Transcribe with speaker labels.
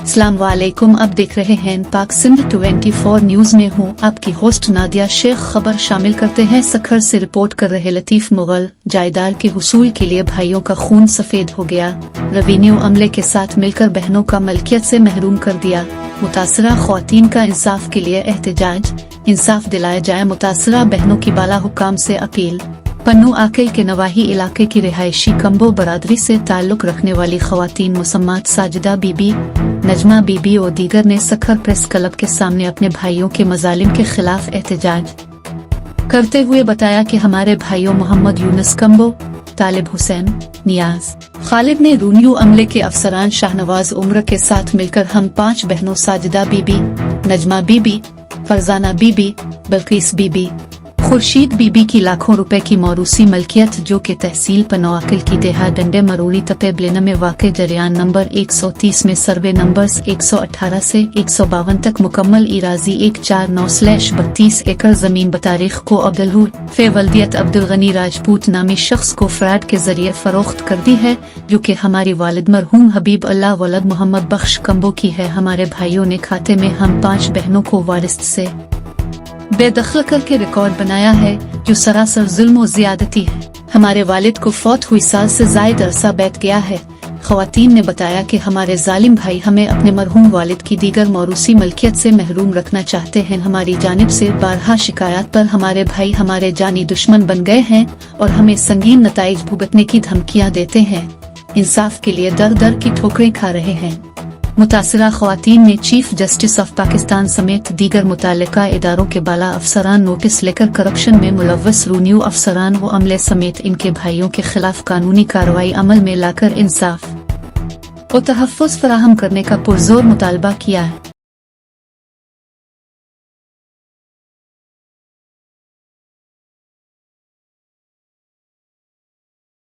Speaker 1: अस्सलाम वालेकुम। अब देख रहे हैं पाक सिंध 24 न्यूज में हूँ आपकी होस्ट नादिया शेख। खबर शामिल करते हैं। सखर से रिपोर्ट कर रहे लतीफ मुगल। जायदाद के हुसूल के लिए भाइयों का खून सफेद हो गया। रेवेन्यू अमले के साथ मिलकर बहनों का मलकियत से महरूम कर दिया। मुतासरा ख्वातीन का इंसाफ के लिए एहतजाज। इंसाफ दिलाया जाए, मुतासरा बहनों की बाला हुकाम से अपील। पन्नू आकिल के नवाही इलाके की रिहायशी कंबो बरादरी से ताल्लुक रखने वाली खवातीन मुसम्मात साजिदा बीबी, नजमा बीबी और दीगर ने सखर प्रेस क्लब के सामने अपने भाइयों के मजालिम के खिलाफ एहतजाज करते हुए बताया कि हमारे भाइयों मोहम्मद यूनुस कंबो, तालिब हुसैन, नियाज, खालिद ने रेवेन्यू अमले के अफसरान शाहनवाज उम्र के साथ मिलकर हम 5 बहनों साजिदा बीबी, नजमा बीबी, फरजाना बीबी, बल्कीस बीबी, खुर्शीद बीबी की लाखों रुपए की मौरूसी मलकियत जो कि तहसील पनौआकिल की देहा डंडे मरोड़ी तपे ब्लेना में वाक़ जरियान नंबर 130 में सर्वे नंबर्स 118 से 152 तक मुकम्मल इराजी 149/32 एकड़ जमीन बतारीख को अब्दुल फे वल्दियत अब्दुल गनी राजपूत नामी शख्स को फ्रॉड के जरिए फरोख्त कर दी है, जो कि हमारी वालिद मरहूम हबीब अल्लाह वलद मोहम्मद बख्श कंबो की है। हमारे भाइयों ने खाते में हम 5 बहनों को वारिस से बेदखल करके रिकॉर्ड बनाया है, जो सरासर जुल्म और ज्यादती है। हमारे वालिद को फौत हुई साल से जायद अरसा बीत गया है। खवातीन ने बताया कि हमारे जालिम भाई हमें अपने मरहूम वालिद की दीगर मौरूसी मलकियत से महरूम रखना चाहते हैं। हमारी जानिब से बारहा शिकायत पर हमारे भाई हमारे जानी दुश्मन बन गए हैं और हमें संगीन नताइज भुगतने की धमकियां देते हैं। इंसाफ के लिए दर दर की ठोकरें खा रहे हैं। मुतासरा ख्वातीन ने चीफ जस्टिस ऑफ पाकिस्तान समेत दीगर मुताल्लिका इदारों के बाला अफसरान नोटिस लेकर करप्शन में मुलव्वस रेवेन्यू अफसरान व अमले समेत इनके भाइयों के खिलाफ कानूनी कार्रवाई अमल में लाकर इंसाफ और तहफ़्फ़ुज़ फराहम करने का पुरज़ोर मुतालबा किया है।